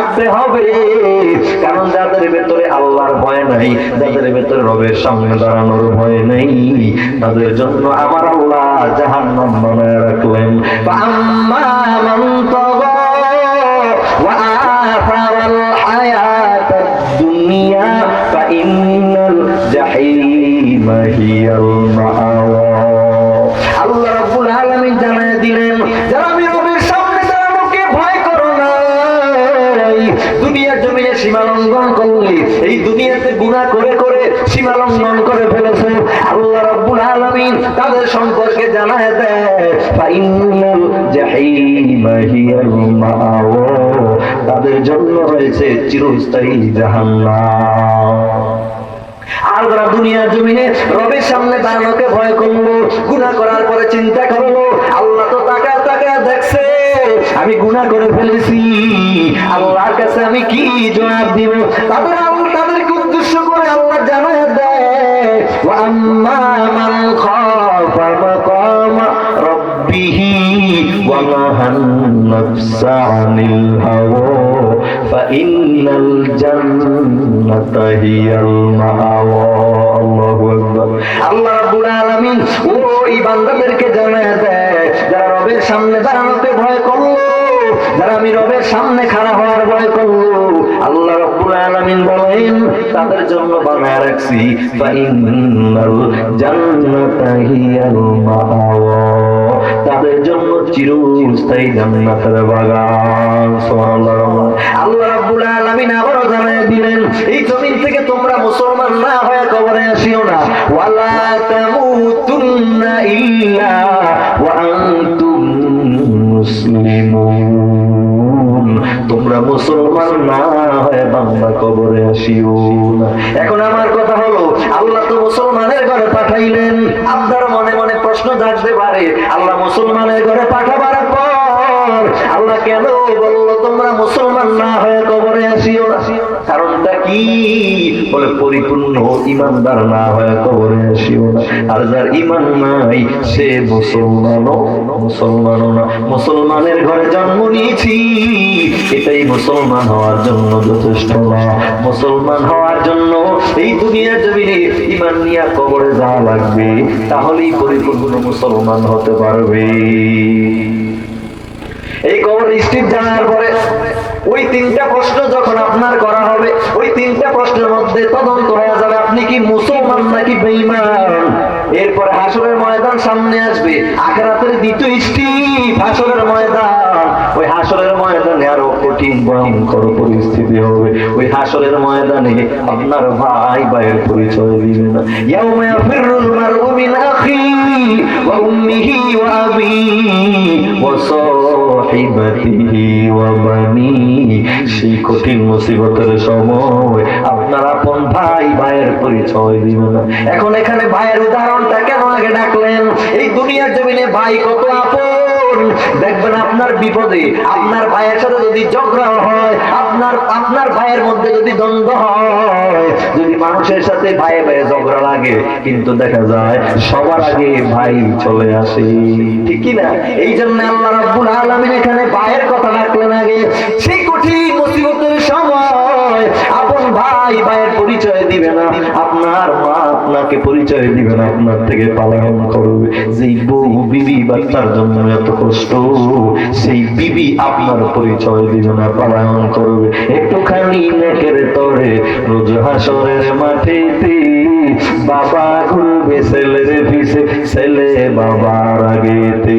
থাকতে হবে। কারণ যাদের ভেতরে আল্লাহর ভয় নাই, যাদের ভেতরে রবের সামনে দাঁড়ানোর ভয় নেই, তাদের জন্য আমার আল্লাহ জাহান্নাম বানায় রাখলেন। ফাআম্মা মান তাগা ওয়া আথারাল হায়াতাদ দুনিয়া ফাইন্নাল জাহিমা হিয়াল মাআওয়া। আল্লাহ রাব্বুল আলামিন জানায় দিলেন, যারা আমি রবের সামনে দাঁড়ানোকে ভয় করো না, দুনিয়ার জমিনে সীমা লঙ্ঘন করলে, এই দুনিয়াতে গুনাহ করে করে সীমা লঙ্ঘন করে ফেলেছে, আল্লাহ রাব্বুল আলামিন তাদের সম্পর্কে জানায় দেয় ফাইন্নাল জাহিমা হিয়াল মাআওয়া, তাদের জন্য রয়েছে চিরস্থায়ী জাহান্নাম। আর যারা দুনিয়ার জমিনে রবের সামনে দাঁড়ানোকে ভয় করলো, গুনাহ করার পরে চিন্তা করলো আল্লাহ তো তাকায় তাকায় দেখছে আমি গুনাহ করে ফেলেছি, আল্লাহর কাছে আমি কি জবাব দিব, তাদেরকে উদ্দেশ্য করে আল্লাহ জানায় দেয় ওয়া আম্মা মান খাফা মাকামা রাব্বিহি ওয়া নাহান নাফসা আনিল হাওয়া ফাইন্নাল জান্নাতা হিয়াল মাআওয়া। আল্লাহু আকবার। আল্লাহ রাব্বুল আলামিন ওই বান্দাদেরকে জানায় দেয় যারা রবের সামনে দাঁড়ানোকে ভয় করলো, যারা আমি রবের সামনে খাড়া হওয়ার ভয় করলো, আল্লাহ রাব্বুল আলামিন বলেন তাদের জন্য বানায় রাখছি ফাইন্নাল জান্নাতা হিয়াল মাআওয়া, তাদের জন্য চিরস্থায়ী জান্নাতের বাগান। সুবহানাল্লাহ। আল্লাহ রাব্বুল আলামিন আবারো জানায় দিলেন এই জমিন থেকে তোমরা মুসলমান না হয়ে কবরে আসিও না, ওয়ালা তামুতুন্না ইল্লা ওয়া আনতুম মুসলিমুন, তোমরা মুসলমান না হয়ে বান্দা কবরে আসিও না। এখন আমার কথা হলো আল্লাহ তো মুসলমানের ঘরে পাঠাইলেন, আপনার মনে মনে প্রশ্ন জাগতে পারে আল্লাহ মুসলমানের ঘরে পাঠাবার পর আল্লাহ কেন বললো তোমরা মুসলমান না হয়ে কবরে আসিও না? কারণটা কি? বলে পরিপূর্ণ ঈমানদার না হয়ে কবরে আসিও না। আর যার ঈমান নাই সে মুসলমানও না। মুসলমানের ঘরে জন্ম নিয়েছি এটাই মুসলমান হওয়ার জন্য যথেষ্ট না। মুসলমান হওয়ার জন্য এই দুনিয়ার জমিনে ঈমান নিয়ে কবরে যাওয়া লাগবে, তাহলেই পরিপূর্ণ মুসলমান হতে পারবে। এই কবর স্টিপ জানার পরে ওই তিনটা প্রশ্ন যখন আপনার করা হবে, ওই তিনটা প্রশ্নের মধ্যে তদন্ত হয়ে যাবে আপনি কি মুসলমান নাকি বেঈমান। এরপরে হাসরের ময়দান সামনে আসবে, আখিরাতের দ্বিতীয় স্টিপ হাসরের ময়দান। ওই হাসরের ময়দানে আরো কঠিন ভয়ঙ্কর পরিস্থিতি হবে। ওই হাসরের ময়দানে আপনার ভাই ভাইয়ের পরিচয় দিবে না। ইয়াউমা ইয়াফিরুল মারউ মিন আখিহি ওয়া উম্মিহি ওয়া আবিহি ওয়া সাহিবাতিহি ওয়া বানিহি। সেই কঠিন মুসিবতের সময় আপনার আপন ভাই ভাইয়ের পরিচয় দিবে না। এখন এখানে ভাইয়ের উদাহরণটা কেন আগে ডাকলেন? এই দুনিয়ার জমিনে ভাই কত আপন দেখবেন, আপনার বিপদে আপনার ভাইয়ের সাথে যদি ঝগড়া হয়, আপনার ভাইয়ের মধ্যে যদি দ্বন্দ্ব হয়, যদি মানুষের সাথে ভাইয়ে ভাইয়ে ঝগড়া লাগে, কিন্তু দেখা যায় সবার আগে ভাই চলে আসে, ঠিক কি না? এই জন্য আল্লাহ রাব্বুল আলামিন এখানে ভাইয়ের কথা রাখলেন আগে। সেই কঠিন মুসিবতের সময় আপন ভাই ভাইয়ের পরিচয় দিবে না, আপনার মা আপনাকে পরিচয় দিবে না, আপনার থেকে পালায়ন করবে। যেই বউ বিবি বাচ্চার জন্য এত কষ্ট, সেই বিবি আপনার পরিচয় দিবে না, পালায়ন করবে। একটুখানি নেকের তরে রোজ হাসরের মাঠেতে বাবা ঘুরবে ছেলের পিছে, ছেলে বাবার আগেতে।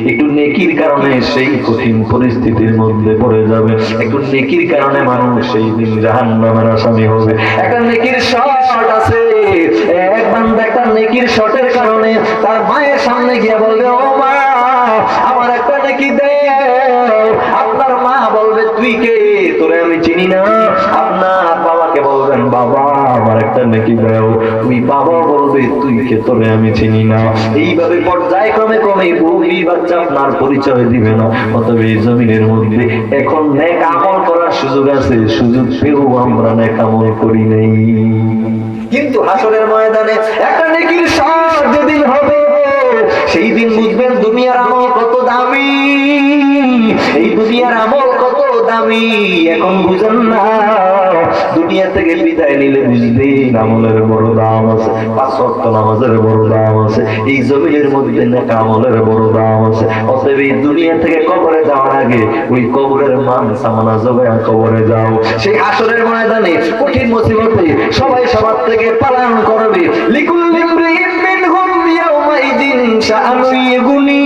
একটু নেকির কারণে সেই কঠিন পরিস্থিতির মধ্যে পড়ে যাবে, একটু নেকির কারণে মানুষ সেই দিন জাহান্নামের আসামি হবে। একটা নেকির শট আছে, এক বান্দা একটা নেকির শটের কারণে তার মায়ের সামনে গিয়ে বলবে ও মা আমার একটা নেকি দে। আপনার মা বলবে তুই কে, তোরে আমি চিনি না। আপনার বাবাকে বলবেন বাবা আমার একটা নেকি দাও, ওই বাবা বলবে তুই কে, তোরে আমি চিনি না। এইভাবে পর্যায়ক্রমে ক্রমে বহু বাচ্চা আপনার পরিচয় দিবে না। অতএব এই জমিনের মধ্যে এখন নেক আমল করার সুযোগ আছে, সুযোগ পেয়েও আমরা নেক আমল করি নাই। কিন্তু হাসরের ময়দানে একটা নেকির শট যেদিন হবে, সেই দিন বুঝবেন দুনিয়ার আমল কত দামি, এই দুনিয়ার আমল কত দামি। আমি এখন বুঝেন না, দুনিয়া থেকে বিদায় নিলে বুঝবেন আমলের বড় দাম আছে, 5 ওয়াক্ত নামাজের বড় দাম আছে, এই জমিনের মধ্যে নেক আমলের বড় দাম আছে। অতএব এই দুনিয়া থেকে কবরে যাওয়ার আগে ওই কবরের মান সামানা জোগায় কবরে যাও। সেই হাসরের ময়দানে কঠিন মুসিবতে সবাই সবার থেকে পালায়ন করবে। লিকুল্লি ইমরিইন মিনহুম ইয়াওমাইদিন শাআনু ইগুনি।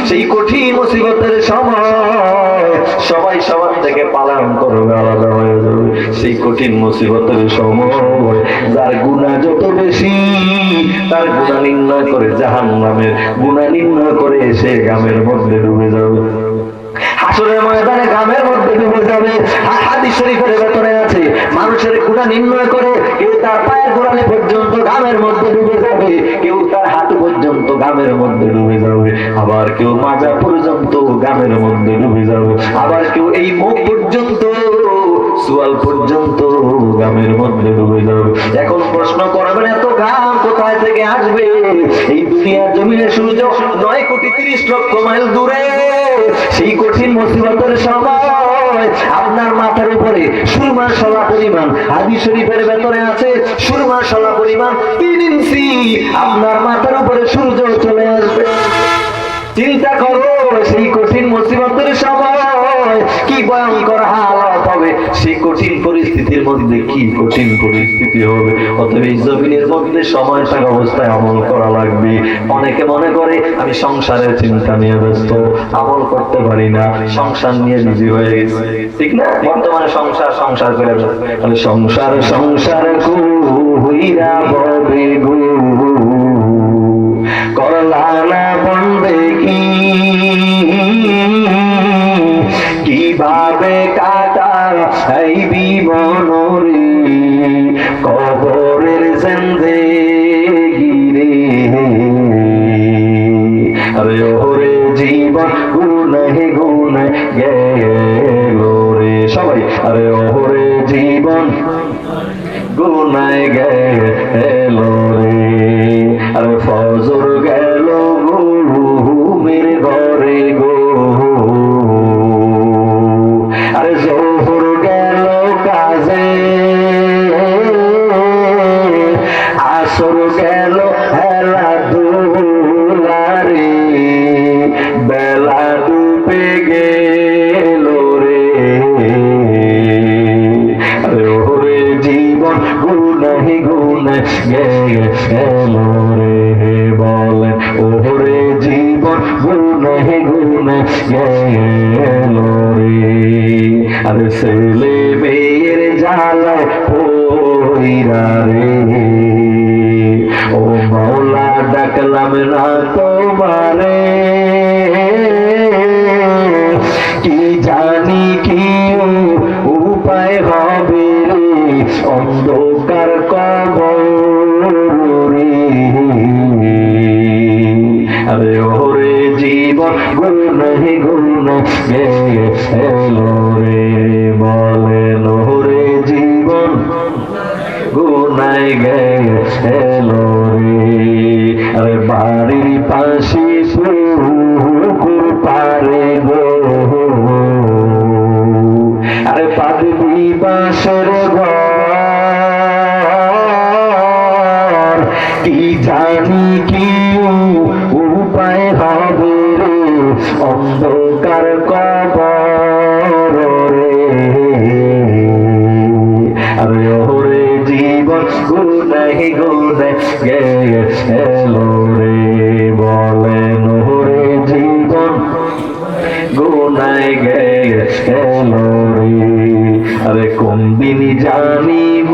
সেই কঠিন মুসিবতের সময় সবাই সবার থেকে পালায়ন করবে, আলাদা হয়ে যাবে। সেই কঠিন মুসিবতের সময় যার গুনাহ যত বেশি তার গুনাহ নির্ণয় করে জাহান্নামের গুনাহ নির্ণয় করে সে গামের মধ্যে ডুবে যাবে। হাসরের ময়দানে গামের মধ্যে ডুবে যাবে। হাদিস শরীফের ভেতরে আছে মানুষের গুনাহ নির্ণয় করে কেউ তার পায়ের গোড়ালি পর্যন্ত গামের মধ্যে ডুবে যাবে, কেউ তার হাঁটু পর্যন্ত গামের মধ্যে ডুবে যাবে, আবার কেউ মাজা পর্যন্ত গামের মধ্যে ডুবে যাবে, আবার কেউ এই মুখ পর্যন্ত সুয়াল পর্যন্ত গামের মধ্যে ডুবে যাবে। এখন প্রশ্ন করবেন এত গাম কোথায় থেকে আসবে? এই দুনিয়ার জমিনে সূর্য 9,30,00,000 মাইল দূরে। সেই কঠিন মুসিবতের সময় আপনার মাথার উপরে সুরমার শলা পরিমাণ, হাদিস শরীফের ভেতরে আছে সুরমার শলা পরিমাণ 3 ইঞ্চি আপনার মাথার উপরে সূর্য চলে আসবে। চিন্তা করো সেই কঠিন মুসিবতের সময় কি ভয়ঙ্কর হালত হবে, সেই কঠিন পরিস্থিতির মধ্যে কি কঠিন পরিস্থিতি হবে। অতএব এই জমিনের মধ্যে সময় থাকা অবস্থায় আমল করা লাগবে। অনেকে মনে করে আমি সংসারের চিন্তা নিয়ে ব্যস্ত, আমল করতে পারি না, সংসার নিয়ে বিজি হয়ে গেছে, ঠিক না? বর্তমানে সংসার সংসার করে তাহলে সংসার সংসার কইরা ববে গো করলানা বন্ধে কি কিভাবে কাটার এই বিমনরে কবরের জিন্দেগি রে। আরে ওরে জীবন গুনাহে গুনাহ গেল রে সবাই, আরে ওরে জীবন গুনাহ গেল রে। আরে ফজর গেল ঘুমের ঘরে গো, আরে জোহর গেল কাজে, আসর গেল হেলা দুলারে, বেলা ডুবে গেল রে। আরে ওরে জীবন গুনাহে গুনাহ গেল রে। বলেন ওরে জীবন গুনাহে গুনাহ গেল রে। আরে ছেলে মেয়ের জ্বালায় পইরা রে, ও মাওলা ডাকলাম না তোমারে, কি জানি কি উপায় হবে রে অন্ধকার কবর রে। আরে ওরে জীবন গুনাহে গুনাহ গেল রে। বলেন ওরে জীবন গুনাহ গেল রে। আরে বাড়ির পাশে পুকুর পারে গো, আরে পাদবি বাসর ঘর, কি জানি কি উপায় হবে রে অন্ধকার কবর রে। আরে ওরে জীবন গুনাহে গুনাহ গেল রে। বলেন ওরে জীবন গুনাহ গেল রে। আরে কোন দিন জানিব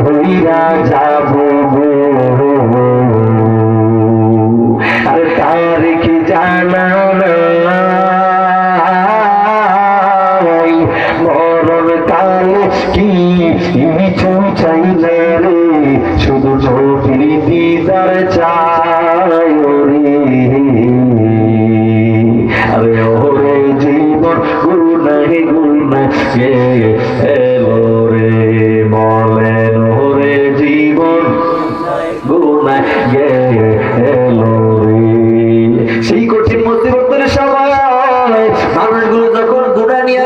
হইয়া যাব গো, আরে তারিখ জানা নাই, মরণ কালে কি কিছু চাই না রে, শুধু নবীর দিদার চাই রে। আরে ওরে জীবন গুনাহে গুনাহ গেল রে। বলেন ওরে জীবন গুনাহ গেল রে। সেই কঠিন মুসিবতের সময় মানুষগুলো যখন গুনাহ নিয়ে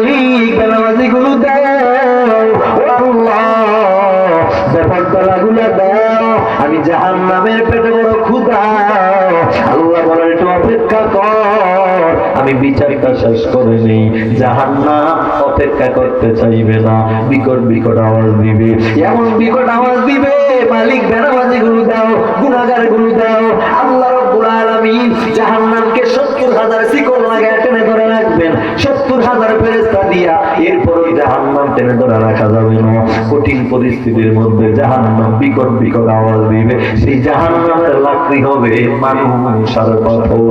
মালিক বেনামাজি গুলো দাও, ও আল্লাহ বেপরদাগুলো দাও, আমি জাহান্নামের পেটে বড় ক্ষুধা। আল্লাহ বলেন একটু অপেক্ষা কর, আমি বিচারটা শেষ করে নেই। জাহান্নাম অপেক্ষা করতে চাইবে না, বিকট বিকট আওয়াজ দিবে, এমন বিকট আওয়াজ দিবে, মালিক বেনামাজি গুলো দাও, গুনাহগার গুলো দাও। আল্লাহ রাব্বুল আলামিন জাহান্নামকে 70,000 শিকল লাগায় টেনে ধরে রাখবেন, 70,000 ফেরেশতা দিয়া। এরপরও জাহান্নাম টেনে ধরে রাখা যাবে না। কঠিন পরিস্থিতির মধ্যে জাহান্নাম বিকট বিকট আওয়াজ দিবে, সেই জাহান্নামের লাকড়ি হবে মানুষের পাথর।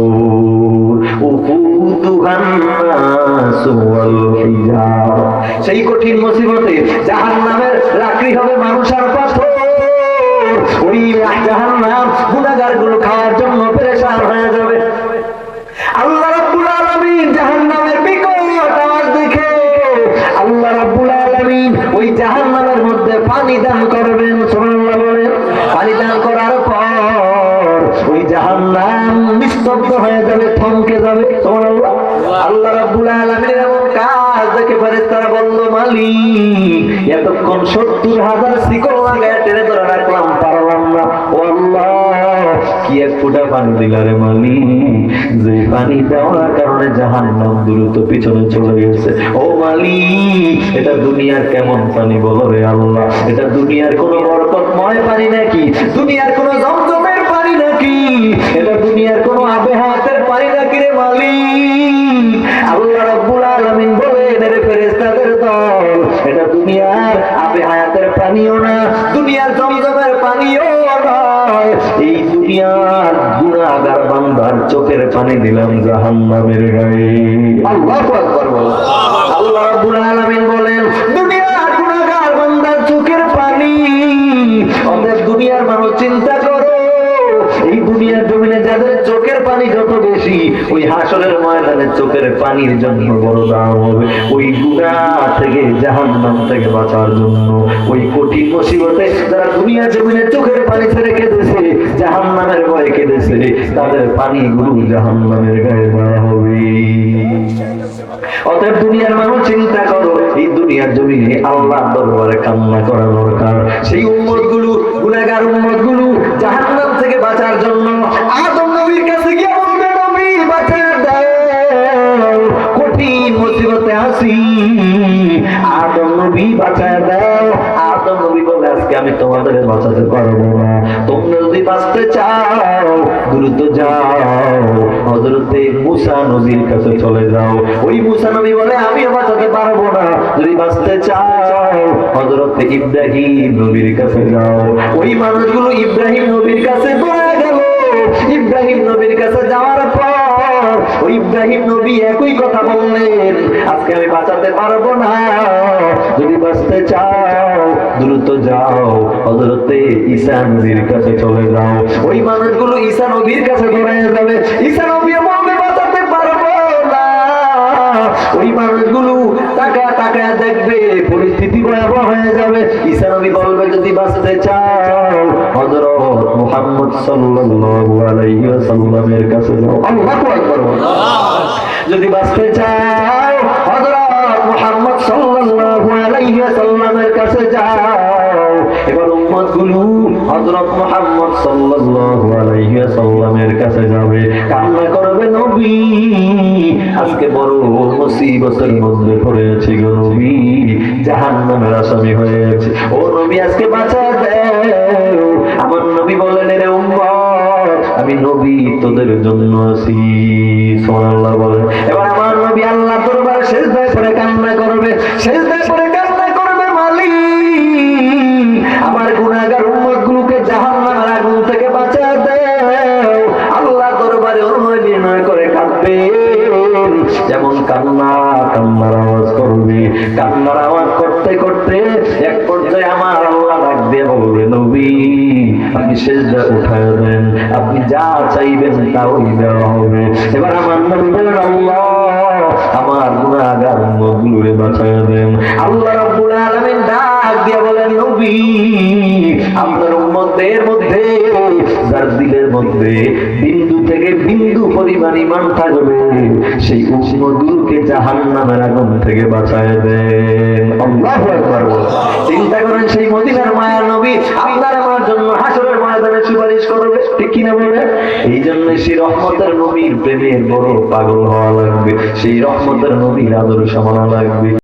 সেই কঠিন মুসিবতে জাহান্নামের লাকড়ি হবে মানুষের পাথর। ওই জাহান্নাম গুনাহগার গুলো খাওয়ার জন্য পেরেশান হয়ে যাবে। আল্লাহ রাব্বুল আলামিন জাহান্নামের বিকট আওয়াজ দেখে আল্লাহ রাব্বুল আলামিন ওই জাহান্নামের মধ্যে পানি দান করবেন। সুবহানাল্লাহ বলেন। পানি দান করার পর ওই জাহান্নাম নিস্তব্ধ হয়ে যাবে, থমকে যাবে। সুবহানাল্লাহ। আল্লাহ রাব্বুল আলামিনের এমন কাজ দেখে ফেরেশতারা বলল, মালিক এতক্ষণ 70,000 শিকল লাগায় টেনে ধরে রাখলাম, পারলাম না। ও আল্লাহ কি এক ফোঁটা পানি দিলা রে মালিক, যে পানি দেওয়ার কারণে জাহান্নাম দ্রুত পিছনে চলে গেছে। ও মালিক এটা দুনিয়ার কেমন পানি বলো রে আল্লাহ, এটা দুনিয়ার কোনো বরকতময় পানি নাকি, দুনিয়ার কোনো জমজমের পানি নাকি, এটা দুনিয়ার কোনো আবে হায়াতের পানি নাকি রে মালিক। আল্লাহ রাব্বুল আলামিন বলেন, রে ফেরেশতাদের দল, এটা দুনিয়ার আবে হায়াতের পানিও না, দুনিয়ার জমজমের পানিও নয়, এই দুনিয়ার গুনাহগার বান্দার চোখের পানি দিলাম জাহান্নামের গায়ে। আল্লাহু আকবার বলেন। আল্লাহ রাব্বুল আলামিন বলেন, দুনিয়ার গুনাহগার বান্দার চোখের পানি। অতএব দুনিয়ার মানুষ চিন্তা করো, এই দুনিয়ার জমিনে যাদের চোখের পানি যত বেশি, ওই হাসরের ময়দানে চোখের পানির জন্য বড় দাম হবে। ওই গুনাহ থেকে, জাহান্নাম থেকে বাঁচার জন্য, ওই কঠিন মুসিবতে যারা দুনিয়ার জমিনে চোখের পানি ছেড়ে কেঁদেছে, জাহান্নামের ভয়ে কেঁদেছে, তাদের পানিগুলো জাহান্নামের গায়ে দেওয়া হবে। অতএব দুনিয়ার মানুষ চিন্তা করো, এই দুনিয়ার জমিনে আল্লাহর দরবারে কান্না করা দরকার। সেই উম্মতগুলো, গুনাহগার উম্মতগুলো জাহান্নাম থেকে বাঁচার জন্য আদম নবীর কাছে গিয়ে বলবে, নবী বাঁচায় দাও, কঠিন মুসিবতে আছি, আদম নবী বাঁচায় দাও। আদম নবী বলে, আজকে আমি তোমাদের বাঁচাতে পারবো না, তোমরা যদি বাঁচতে চাও দ্রুত যাও, হযরতে মুসা নবীর কাছে চলে যাও। ওই মুসা নবী বলে, আমিও বাঁচাতে পারবো না, যদি বাঁচতে চাও হযরতে ইব্রাহিম নবীর কাছে যাও। ওই মানুষগুলো ইব্রাহিম নবীর কাছে দৌড়ে গেল। ইব্রাহিম নবীর কাছে যাওয়ার পর ওই ইব্রাহিম নবী একই কথা বললেন, আজকে আমি বাঁচাতে পারবো না, যদি বাঁচতে চাও দ্রুত যাও, হযরতে ঈসা নবীর কাছে চলে যাও। ওই মানুষগুলো ঈসা নবীর কাছে দৌড়ে যাবে। ঈসা নবী বলবে, বাঁচাতে পারবো না। ওই মানুষগুলো তাকায় তাকায় দেখবে পরিস্থিতি ভয়াবহ হয়ে যাবে। ঈসা নবী বলবে, যদি বাঁচতে চাও হযরত মুহাম্মদ সাল্লাল্লাহু আলাইহি ওয়াসাল্লামের কাছে যাও। আল্লাহু আকবার। যদি বাঁচতে চাও হযরত মুহাম্মদ সাল্লাল্লাহু আলাইহি ওয়াসাল্লামের কাছে যাও। এবার উম্মতগুলো হযরত মুহাম্মদ সাল্লাল্লাহু আলাইহি ওয়াসাল্লামের কাছে যাবে, কান্না করবে, নবী আজকে বড় মুসিবতের মধ্যে পড়েছি গো নবী, জাহান্নামের আসামি হয়ে গেছে, ও নবী আজকে বাঁচায় দাও। আমার নবী বলেন, রে উম্মত, আমি নবী তোদের জন্য আছি। সুবহানাল্লাহ বলেন। এবার আমার নবী আল্লাহ দরবারে সিজদায় পড়ে কান্না করবে, সিজদায় পড়ে কান্না করবে, মালিক আমার গুনাহগার উম্মতগুলোকে জাহান্নামের আগুন থেকে বাঁচায় দাও। আল্লাহ দরবারে অনুনয় বিনয় করে কাঁদবে, যেমন কান্নার আওয়াজ করবে। কান্নার আওয়াজ করতে করতে এক পর্যায়ে আমার আল্লাহ ডাক দিয়ে বলবে, নবী আপনি সিজদা উঠায় দেন, আপনি যা চাইবেন তাই দেওয়া হবে। এবার আমার নবী বলেন, আল্লাহ আমার গুনাহগার উম্মতগুলোরে বাঁচায় দেন। আল্লাহ রাব্বুল আলামিন ডাক দিয়ে বলেন, নবী আপনার উম্মতদের মধ্যে যার দিলের মধ্যে বিন্দু থেকে বিন্দু পরিমাণ ঈমান থাকবে, সেই উম্মতগুলোকে জাহান্নামের আগুন থেকে বাঁচায় দেন। আল্লাহু আকবার। চিন্তা করেন, সেই মদিনার মায়ার নবী আপনার আমার জন্য হাসরের ময়দানে সুপারিশ করবে, ঠিক কিনা বলেন? এই জন্য সেই রহমতের নবীর প্রেমের বড় পাগল হওয়া লাগবে, সেই রহমতের নবীর আদর্শ মানা লাগবে।